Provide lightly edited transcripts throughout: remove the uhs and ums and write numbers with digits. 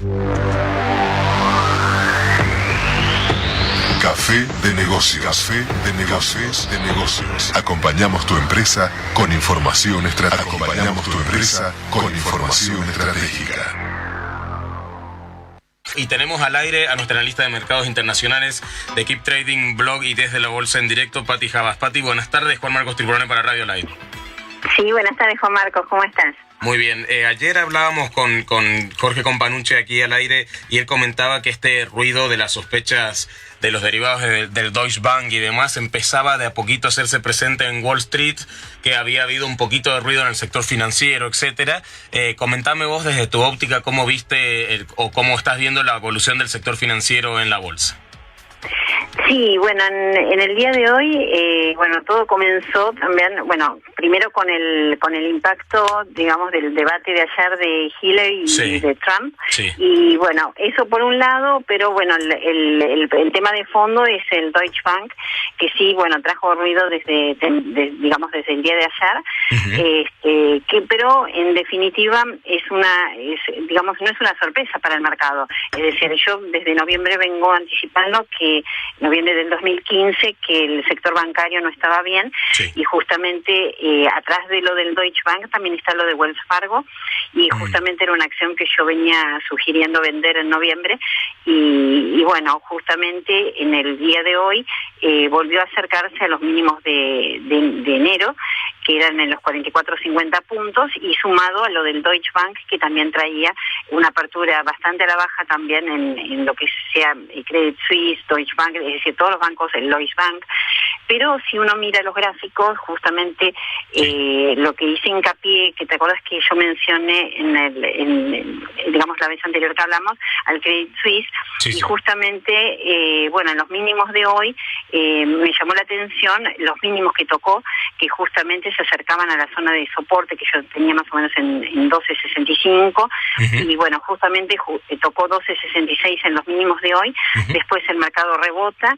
Café de negocios. Café de negocios. De negocios. Acompañamos tu empresa con información estratégica. Acompañamos tu empresa con información estratégica. Y tenemos al aire a nuestra analista de mercados internacionales de Keep Trading Blog y desde la bolsa en directo, Pati Javas. Pati, buenas tardes. Juan Marcos Tiburone para Radio Live. Sí, buenas tardes, Juan Marcos. ¿Cómo estás? Muy bien. Ayer hablábamos con Jorge Companuche aquí al aire y él comentaba que este ruido de las sospechas de los derivados del Deutsche Bank y demás empezaba de a poquito a hacerse presente en Wall Street, que había habido un poquito de ruido en el sector financiero, etcétera. Comentame vos desde tu óptica cómo viste o cómo estás viendo la evolución del sector financiero en la bolsa. Sí, bueno, en el día de hoy, todo comenzó también, primero con el impacto, digamos, del debate de ayer de Hillary y de Trump. Sí. Y bueno, eso por un lado, pero bueno, el tema de fondo es el Deutsche Bank, que sí, bueno, trajo ruido desde el día de ayer, pero en definitiva no es una sorpresa para el mercado. Es decir, yo desde noviembre vengo anticipando que noviembre del 2015 que el sector bancario no estaba bien, y justamente atrás de lo del Deutsche Bank también está lo de Wells Fargo, y justamente era una acción que yo venía sugiriendo vender en noviembre, y bueno, justamente en el día de hoy volvió a acercarse a los mínimos de enero, que eran en los 44.50 puntos, y sumado a lo del Deutsche Bank, que también traía una apertura bastante a la baja también en lo que sea Credit Suisse, Deutsche Bank, es decir, todos los bancos, el Deutsche Bank. Pero si uno mira los gráficos, justamente lo que hice hincapié, que te acuerdas que yo mencioné la vez anterior que hablamos, al Credit Suisse, y justamente, en los mínimos de hoy, me llamó la atención los mínimos que tocó, que justamente se acercaban a la zona de soporte que yo tenía más o menos en 12.65, y bueno, justamente tocó 12.66 en los mínimos de hoy. Después el mercado rebota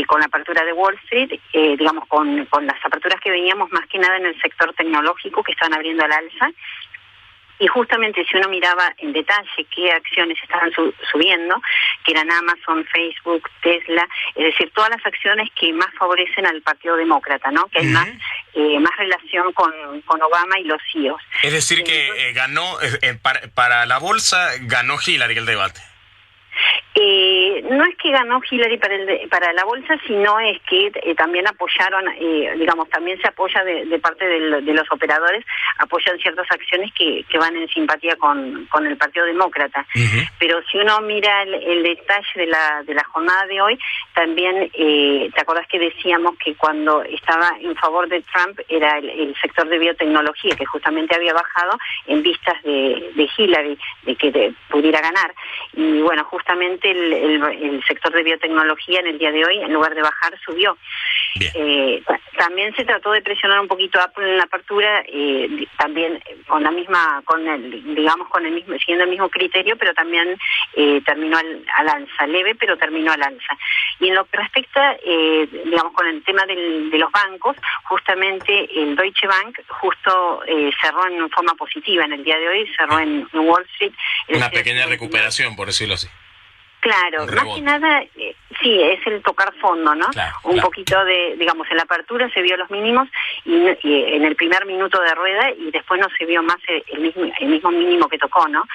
con la apertura de Wall Street, con las aperturas que veníamos más que nada en el sector tecnológico, que estaban abriendo al alza. Y justamente si uno miraba en detalle qué acciones estaban subiendo, que eran Amazon, Facebook, Tesla, es decir, todas las acciones que más favorecen al Partido Demócrata, ¿no? Que hay más relación con Obama y los CEOs. Es decir, que ganó, para la bolsa, ganó Hillary el debate. No es que ganó Hillary para la bolsa, sino es que también apoyaron, también se apoya de parte de los operadores, apoyan ciertas acciones que van en simpatía con el Partido Demócrata. Pero si uno mira el detalle de la jornada de hoy, también te acordás que decíamos que cuando estaba en favor de Trump era el sector de biotecnología, que justamente había bajado en vistas de Hillary, de que pudiera ganar. Y bueno, justamente el sector de biotecnología en el día de hoy, en lugar de bajar, subió. También se trató de presionar un poquito Apple en la apertura, también siguiendo el mismo criterio, pero también terminó al alza, leve, pero terminó al alza. Y en lo que respecta, con el tema de los bancos, justamente el Deutsche Bank cerró en forma positiva en el día de hoy, cerró en Wall Street. Una pequeña recuperación, por decirlo así. Claro, más que nada, sí, es el tocar fondo, ¿no? Un poquito de, en la apertura se vio los mínimos y en el primer minuto de rueda, y después no se vio más el mismo mínimo que tocó, ¿no?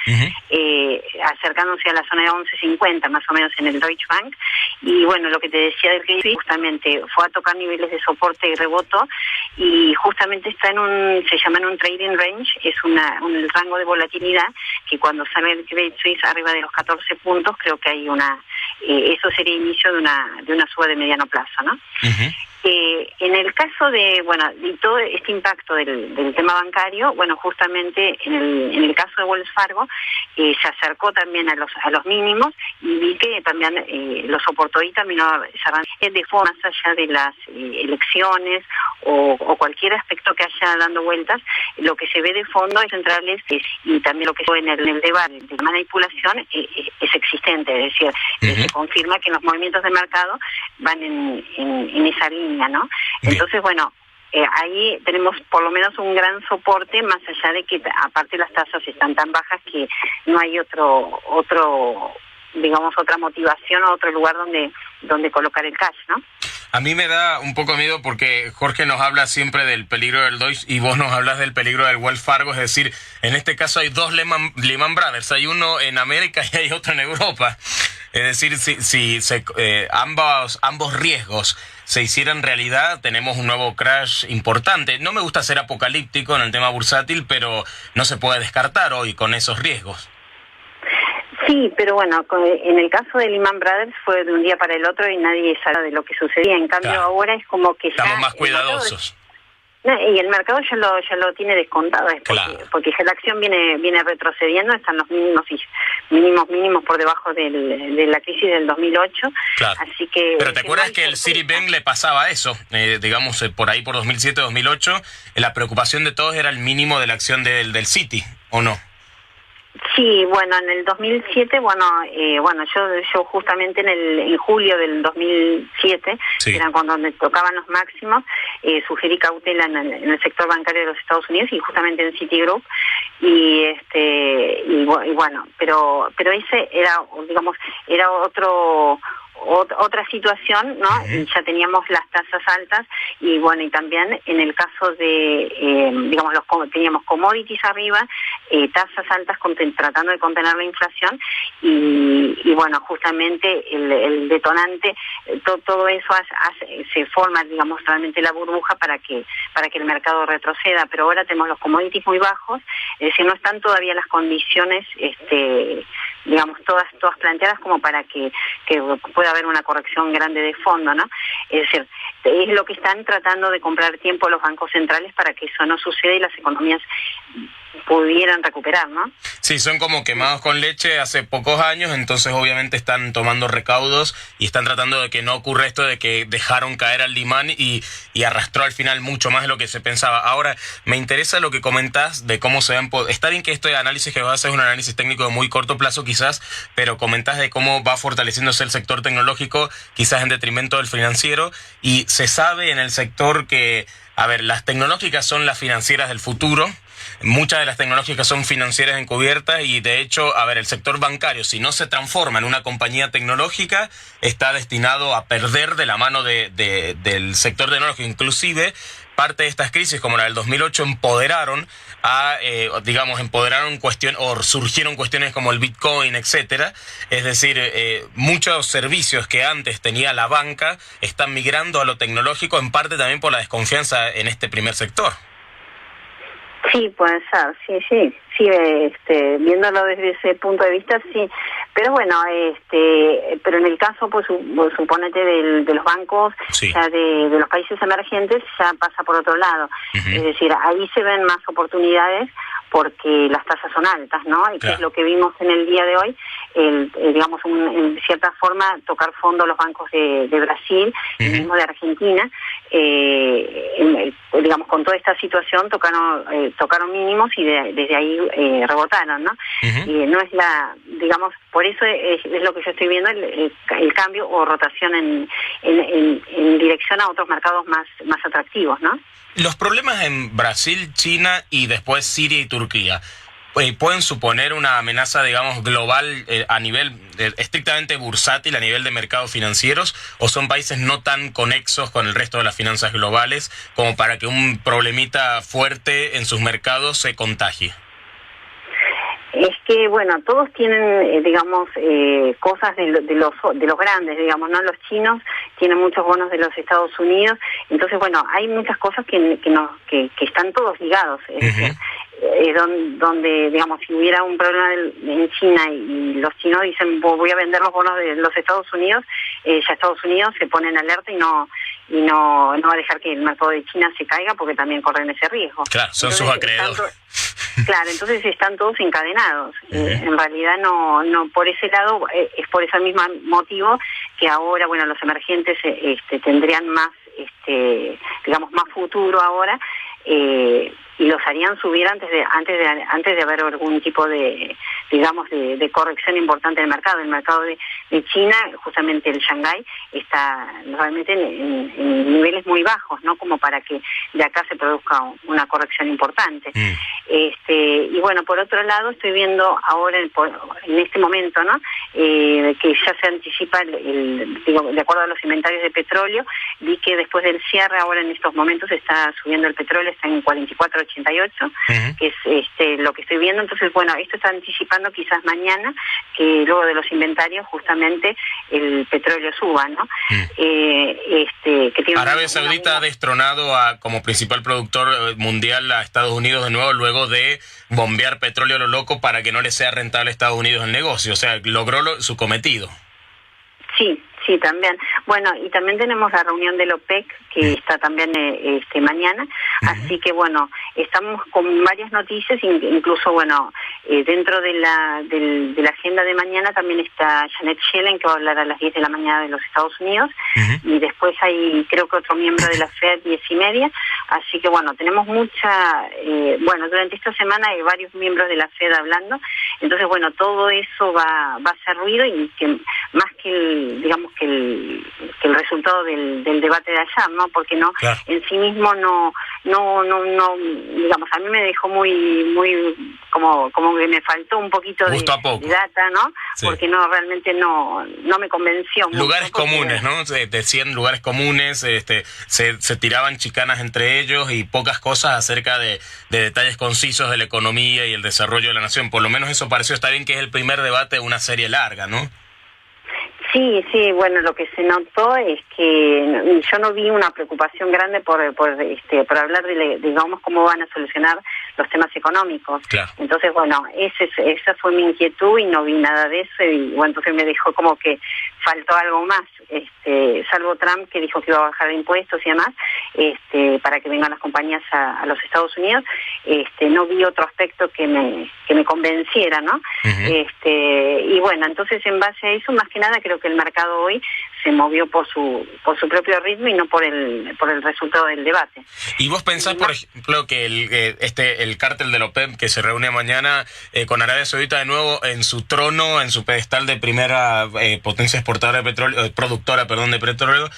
Acercándose a la zona de 11.50 más o menos en el Deutsche Bank. Y bueno, lo que te decía del Credit Suisse, justamente fue a tocar niveles de soporte y rebotó, y justamente está se llama en un trading range, es un rango de volatilidad que cuando sale el Credit Suisse arriba de los 14 puntos, creo que hay eso sería inicio de una suba de mediano plazo, ¿no? En el caso de todo este impacto del tema bancario, justamente en el caso de Wells Fargo se acercó también a los mínimos, y vi que también lo soportó y terminó cerrando de forma más allá de las elecciones o cualquier aspecto que haya dando vueltas. Lo que se ve de fondo es centrales, y también lo que se ve en el debate de manipulación es existente, es decir, se confirma que los movimientos de mercado van en esa línea, ¿no? Entonces, ahí tenemos por lo menos un gran soporte, más allá de que aparte las tasas están tan bajas que no hay otro digamos, otra motivación o otro lugar donde colocar el cash, ¿no? A mí me da un poco miedo porque Jorge nos habla siempre del peligro del Deutsche y vos nos hablas del peligro del Wells Fargo, es decir, en este caso hay dos Lehman Brothers, hay uno en América y hay otro en Europa. Es decir, si ambos riesgos se hicieran realidad, tenemos un nuevo crash importante. No me gusta ser apocalíptico en el tema bursátil, pero no se puede descartar hoy con esos riesgos. Sí, pero bueno, en el caso de Lehman Brothers fue de un día para el otro y nadie sabe de lo que sucedía. En cambio, claro, ahora es como que estamos más cuidadosos. Y el mercado ya lo tiene descontado, claro, porque ya la acción viene retrocediendo, están los mínimos por debajo de la crisis del 2008. Claro. Así que, pero ¿te acuerdas que el Citibank le pasaba eso? Digamos, por ahí por 2007-2008, la preocupación de todos era el mínimo de la acción del Citi, ¿o no? Sí, bueno, en el 2007, yo justamente en julio del 2007, sí, eran cuando tocaban los máximos, sugerí cautela en el sector bancario de los Estados Unidos y justamente en Citigroup y bueno, pero ese era, digamos, era otra situación, ¿no? Uh-huh. Ya teníamos las tasas altas y bueno, y también en el caso de, digamos, teníamos commodities arriba, tasas altas tratando de contener la inflación y bueno, justamente el detonante, todo eso se forma, digamos, realmente la burbuja para que el mercado retroceda, pero ahora tenemos los commodities muy bajos, es decir, no están todavía las condiciones, digamos, todas planteadas como para que pueda haber una corrección grande de fondo, ¿no? Es decir, es lo que están tratando de comprar tiempo los bancos centrales para que eso no suceda y las economías pudieran recuperar, ¿no? Sí, son como quemados con leche hace pocos años, entonces obviamente están tomando recaudos y están tratando de que no ocurra esto de que dejaron caer al Lehman y arrastró al final mucho más de lo que se pensaba. Ahora, me interesa lo que comentás de cómo se ven. Está bien que este análisis que vas a hacer es un análisis técnico de muy corto plazo quizás, pero comentás de cómo va fortaleciéndose el sector tecnológico, quizás en detrimento del financiero, y se sabe en el sector que, a ver, las tecnológicas son las financieras del futuro. Muchas de las tecnológicas son financieras encubiertas y de hecho, a ver, el sector bancario, si no se transforma en una compañía tecnológica, está destinado a perder de la mano del sector tecnológico. Inclusive, parte de estas crisis, como la del 2008, empoderaron o surgieron cuestiones como el Bitcoin, etcétera. Es decir, muchos servicios que antes tenía la banca están migrando a lo tecnológico, en parte también por la desconfianza en este primer sector. Sí, puede ser, sí, viéndolo desde ese punto de vista, sí, pero bueno, pero en el caso, pues suponete de los bancos, sí, ya de los países emergentes, ya pasa por otro lado, uh-huh, es decir, ahí se ven más oportunidades porque las tasas son altas, ¿no? Y claro, que es lo que vimos en el día de hoy, digamos, en cierta forma, tocar fondo los bancos de Brasil, uh-huh, y mismo de Argentina, digamos, con toda esta situación tocaron mínimos y desde ahí rebotaron, ¿no? Uh-huh. Y no es digamos, por eso es lo que yo estoy viendo, el cambio o rotación en dirección a otros mercados más atractivos, ¿no? Los problemas en Brasil, China y después Siria y Turquía pueden suponer una amenaza, digamos, global a nivel estrictamente bursátil, a nivel de mercados financieros, o son países no tan conexos con el resto de las finanzas globales como para que un problemita fuerte en sus mercados se contagie. Es que, bueno, todos tienen, digamos, cosas de los grandes, digamos, ¿no? Los chinos tienen muchos bonos de los Estados Unidos, entonces, bueno, hay muchas cosas que están todos ligados, es decir, donde, digamos, si hubiera un problema en China y los chinos dicen, voy a vender los bonos de los Estados Unidos, ya Estados Unidos se pone en alerta y no va a dejar que el mercado de China se caiga porque también corren ese riesgo. Claro, son sus acreedores. Claro, entonces están todos encadenados. En realidad no por ese lado, es por ese mismo motivo que ahora, bueno, los emergentes tendrían más, digamos, más futuro ahora, los harían subir antes de haber algún tipo de, digamos, de corrección importante del mercado. El mercado de China, justamente el Shanghái, está realmente en niveles muy bajos, ¿no? Como para que de acá se produzca una corrección importante. Y bueno, por otro lado, estoy viendo ahora en este momento, ¿no? Que ya se anticipa digo, de acuerdo a los inventarios de petróleo, vi que después del cierre ahora en estos momentos está subiendo el petróleo, está en 44.88, que es lo que estoy viendo. Entonces, bueno, esto está anticipando quizás mañana que luego de los inventarios justamente el petróleo suba, ¿no? Que tiene Arabia Saudita ha destronado como principal productor mundial a Estados Unidos de nuevo, luego de bombear petróleo a lo loco para que no le sea rentable a Estados Unidos el negocio. O sea, logró su cometido. Sí, también. Bueno, y también tenemos la reunión del OPEC, que está también mañana, así que bueno, estamos con varias noticias, incluso bueno, dentro de la agenda de mañana también está Janet Yellen, que va a hablar a las 10 de la mañana de los Estados Unidos, y después hay creo que otro miembro de la FED 10:30, así que bueno, tenemos bueno, durante esta semana hay varios miembros de la FED hablando, entonces bueno, todo eso va a hacer ruido, y que más que el resultado del debate de ayer, ¿no? Porque no, claro, en sí mismo no, digamos, a mí me dejó muy como que me faltó un poquito de data, ¿no? Sí. Porque realmente no me convenció mucho. Lugares comunes, ¿no? Decían lugares comunes, se tiraban chicanas entre ellos y pocas cosas acerca de detalles concisos de la economía y el desarrollo de la nación. Por lo menos eso pareció. Está bien que es el primer debate de una serie larga, ¿no? Sí, bueno, lo que se notó es que yo no vi una preocupación grande por hablar de, digamos, cómo van a solucionar los temas económicos. Claro. Entonces, bueno, esa fue mi inquietud y no vi nada de eso, y bueno, entonces me dejó como que faltó algo más, salvo Trump, que dijo que iba a bajar de impuestos y demás, para que vengan las compañías a los Estados Unidos. No vi otro aspecto que me convenciera, ¿no? Y bueno, entonces en base a eso, más que nada, creo que el mercado hoy se movió por su propio ritmo y no por el resultado del debate. ¿Y vos pensás, por ejemplo, que el cártel de la OPEP, que se reúne mañana con Arabia Saudita de nuevo en su trono, en su pedestal de primera potencia exportadora de petróleo, productora de petróleo,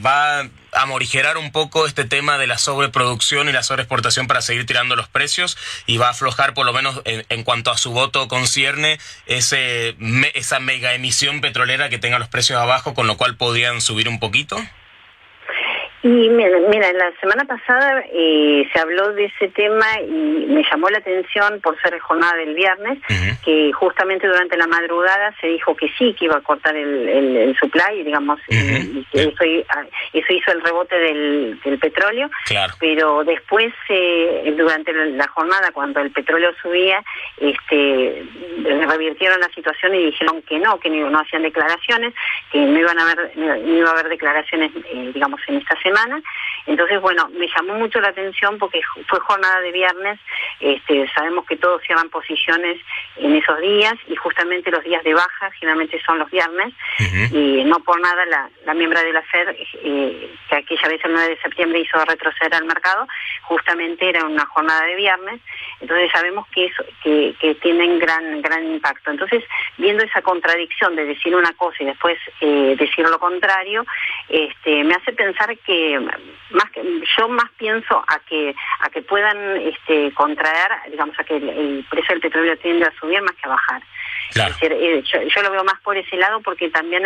va a morigerar un poco este tema de la sobreproducción y la sobreexportación para seguir tirando los precios, y va a aflojar, por lo menos en cuanto a su voto concierne, esa mega emisión petrolera que tenga los precios abajo, con lo cual podrían subir un poquito? Y mira, la semana pasada se habló de ese tema y me llamó la atención por ser jornada del viernes, que justamente durante la madrugada se dijo que sí, que iba a cortar el supply, digamos, y que eso hizo el rebote del petróleo. Claro. Pero después, durante la jornada, cuando el petróleo subía, revirtieron la situación y dijeron que no hacían declaraciones, que no iba a haber declaraciones, digamos, en esta semana. Entonces, bueno, me llamó mucho la atención porque fue jornada de viernes. Sabemos que todos cierran posiciones en esos días, y justamente los días de baja generalmente son los viernes, y no por nada la miembro de la FED, que aquella vez el 9 de septiembre hizo retroceder al mercado, justamente era una jornada de viernes. Entonces sabemos que tienen gran impacto. Entonces, viendo esa contradicción de decir una cosa y después decir lo contrario, me hace pensar que yo más pienso a que puedan contraer, digamos, a que el precio del petróleo tiende a subir más que a bajar. Claro. Es decir, yo lo veo más por ese lado, porque también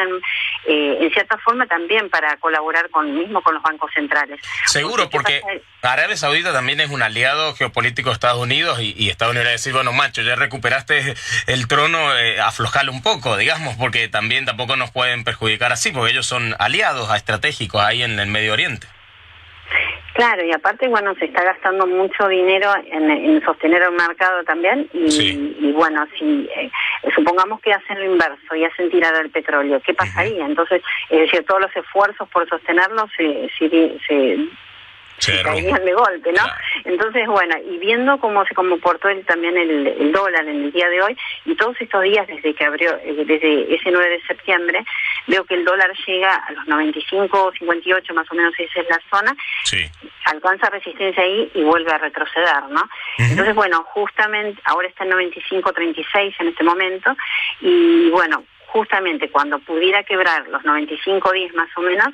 en cierta forma también para colaborar con los bancos centrales. Seguro, porque Arabia Saudita también es un aliado geopolítico de Estados Unidos, y Estados Unidos va a decir, bueno, macho, ya recuperaste el trono, aflojale un poco, digamos, porque tampoco nos pueden perjudicar así, porque ellos son aliados estratégicos ahí en el Medio Oriente. Claro, y aparte, bueno, se está gastando mucho dinero en sostener el mercado también, y bueno, si supongamos que hacen lo inverso y hacen tirar el petróleo, ¿qué pasaría? Entonces, es decir, todos los esfuerzos por sostenerlo se caían de golpe, ¿no? Claro. Entonces, bueno, y viendo cómo se comportó también el dólar en el día de hoy, y todos estos días desde que abrió, desde ese 9 de septiembre, veo que el dólar llega a los 95.58, más o menos esa es la zona, sí, alcanza resistencia ahí y vuelve a retroceder, ¿no? Entonces, bueno, justamente ahora está en 95.36 en este momento, y bueno, justamente cuando pudiera quebrar los 95.10 más o menos,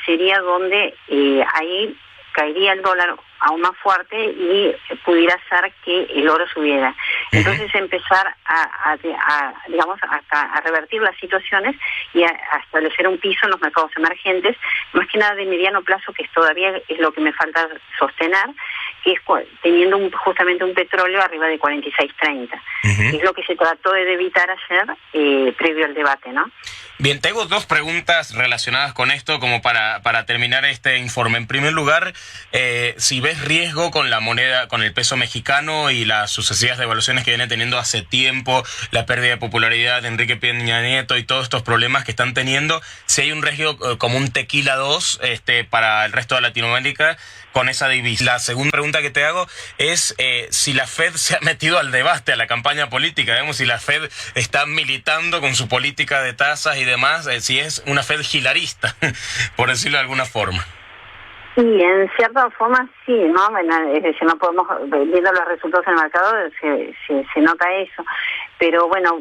sería donde ahí caería el dólar aún más fuerte y pudiera ser que el oro subiera. Entonces empezar digamos, a revertir las situaciones y a establecer un piso en los mercados emergentes, más que nada de mediano plazo, que todavía es lo que me falta sostener, que es teniendo justamente un petróleo arriba de 46.30. Es lo que se trató de evitar ayer previo al debate, ¿no? Bien, tengo dos preguntas relacionadas con esto como para terminar este informe. En primer lugar, si ves riesgo con la moneda, con el peso mexicano y las sucesivas devaluaciones que viene teniendo hace tiempo, la pérdida de popularidad de Enrique Peña Nieto y todos estos problemas que están teniendo, si hay un riesgo como un tequila 2 para el resto de Latinoamérica con esa divisa. La segunda pregunta que te hago es si la Fed se ha metido al debate, a la campaña política, digamos, si la Fed está militando con su política de tasas y demás, si es una Fed gilarista, por decirlo de alguna forma. Sí, en cierta forma sí, ¿no? Bueno, es decir, no podemos, viendo los resultados en el mercado, se nota eso. Pero bueno,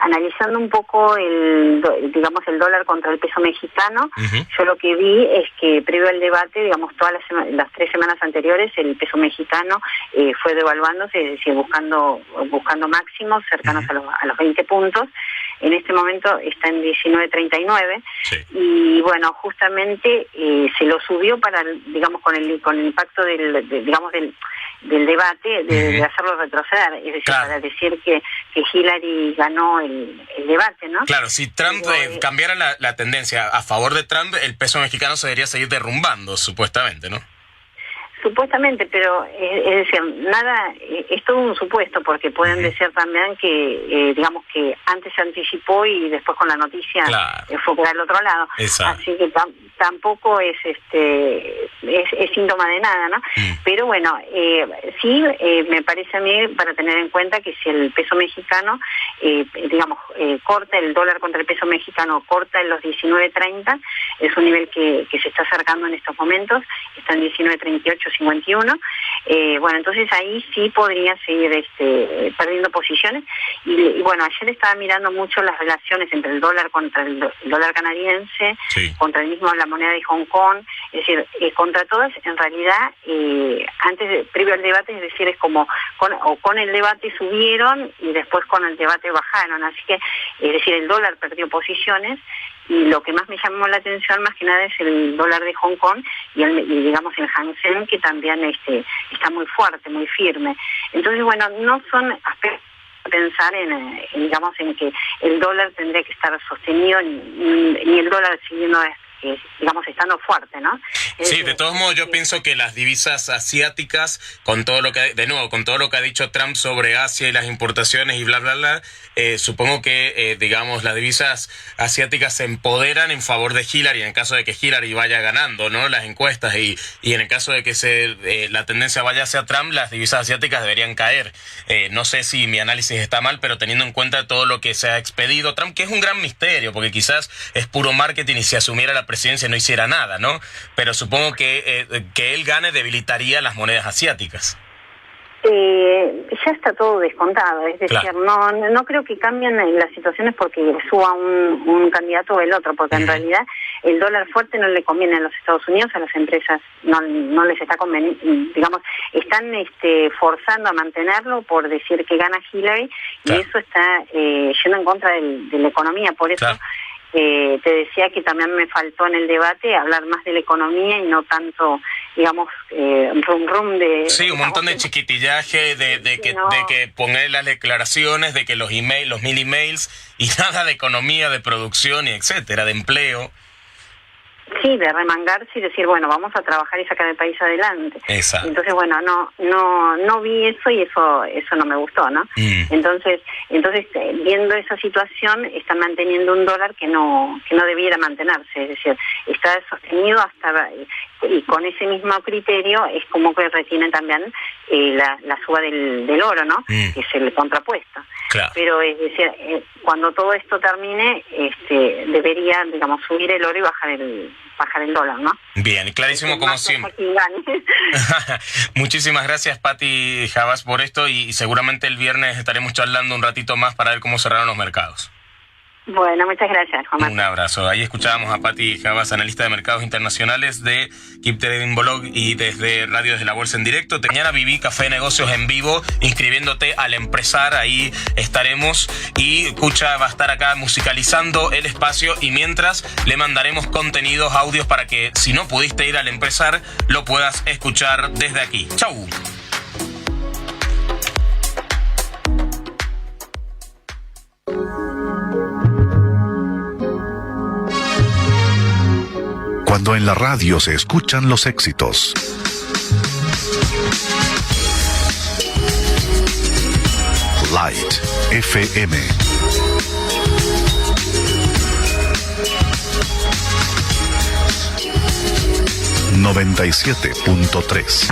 analizando un poco el dólar contra el peso mexicano, yo lo que vi es que previo al debate, digamos, todas las 3 semanas anteriores, el peso mexicano fue devaluándose, es decir, buscando máximos cercanos a los 20 puntos. En este momento está en 19.39, sí. Y bueno, justamente se lo subió para, digamos, con el impacto del debate, de hacerlo retroceder, es decir, claro, para decir que Hillary ganó el debate, ¿no? Claro, si Trump cambiara la tendencia a favor de Trump, el peso mexicano se debería seguir derrumbando, supuestamente, ¿no? Supuestamente, pero es decir, nada, es todo un supuesto, porque pueden decir también que, digamos, que antes se anticipó y después con la noticia fue por el otro lado. Exacto. Así que tampoco es síntoma de nada, ¿no? Pero bueno, sí, me parece a mí, para tener en cuenta que si el peso mexicano, digamos, corta el dólar contra el peso mexicano, corta en los 19.30, es un nivel que se está acercando en estos momentos, está en 19.38.51, bueno, entonces ahí sí podría seguir perdiendo posiciones, y bueno, ayer estaba mirando mucho las relaciones entre el dólar contra el dólar canadiense, sí, contra el mismo la moneda de Hong Kong, es decir, contra todas, en realidad, previo al debate, es decir, es como con el debate subieron y después con el debate bajaron, así que, es decir, el dólar perdió posiciones. Y lo que más me llamó la atención, más que nada, es el dólar de Hong Kong y digamos, el Hang Seng, que también está muy fuerte, muy firme. Entonces, bueno, no son aspectos a pensar digamos, en que el dólar tendría que estar sostenido, ni el dólar siguiendo, digamos, estando fuerte, ¿no? Sí, de todos modos yo pienso que las divisas asiáticas, con todo lo que ha dicho Trump sobre Asia y las importaciones y bla, bla, bla, supongo que, digamos, las divisas asiáticas se empoderan en favor de Hillary, en el caso de que Hillary vaya ganando, ¿no?, las encuestas, y en el caso de que la tendencia vaya hacia Trump, las divisas asiáticas deberían caer. No sé si mi análisis está mal, pero teniendo en cuenta todo lo que se ha expedido Trump, que es un gran misterio, porque quizás es puro marketing y si asumiera la presidencia no hiciera nada, ¿no? Pero supongo que él gane debilitaría las monedas asiáticas. Ya está todo descontado, es decir, claro, no creo que cambien las situaciones porque suba un candidato o el otro, porque en realidad el dólar fuerte no le conviene a los Estados Unidos, a las empresas no les está conveniendo, digamos, están forzando a mantenerlo por decir que gana Hillary, claro, y eso está yendo en contra de la economía, por eso, claro, te decía que también me faltó en el debate hablar más de la economía y no tanto, digamos, rum de... Sí, un montón de chiquitillaje, de que poner las declaraciones, de que los 1000 emails, y nada de economía, de producción, y etcétera, de empleo. de remangarse y decir, bueno, vamos a trabajar y sacar el país adelante. Exacto. Entonces, bueno, no vi eso y eso no me gustó, ¿no? Entonces viendo esa situación, están manteniendo un dólar que no debiera mantenerse, es decir, está sostenido hasta, y con ese mismo criterio es como que retienen también la suba del oro, ¿no? Que es el contrapuesto. Claro. Pero es decir, cuando todo esto termine, debería, digamos, subir el oro y bajar el dólar, ¿no? Bien, clarísimo como siempre. Muchísimas gracias, Pati Javas, por esto, y seguramente el viernes estaremos charlando un ratito más para ver cómo cerraron los mercados. Bueno, muchas gracias, Juan Martín. Un abrazo. Ahí escuchábamos a Pati Javas, analista de mercados internacionales de Keep Trading Blog y desde Radio Desde la Bolsa en Directo. Mañana viví Café de Negocios en vivo, inscribiéndote al Empresar, ahí estaremos. Y Escucha va a estar acá musicalizando el espacio y mientras le mandaremos contenidos, audios para que si no pudiste ir al Empresar, lo puedas escuchar desde aquí. ¡Chau! Cuando en la radio se escuchan los éxitos. Light FM. 97.3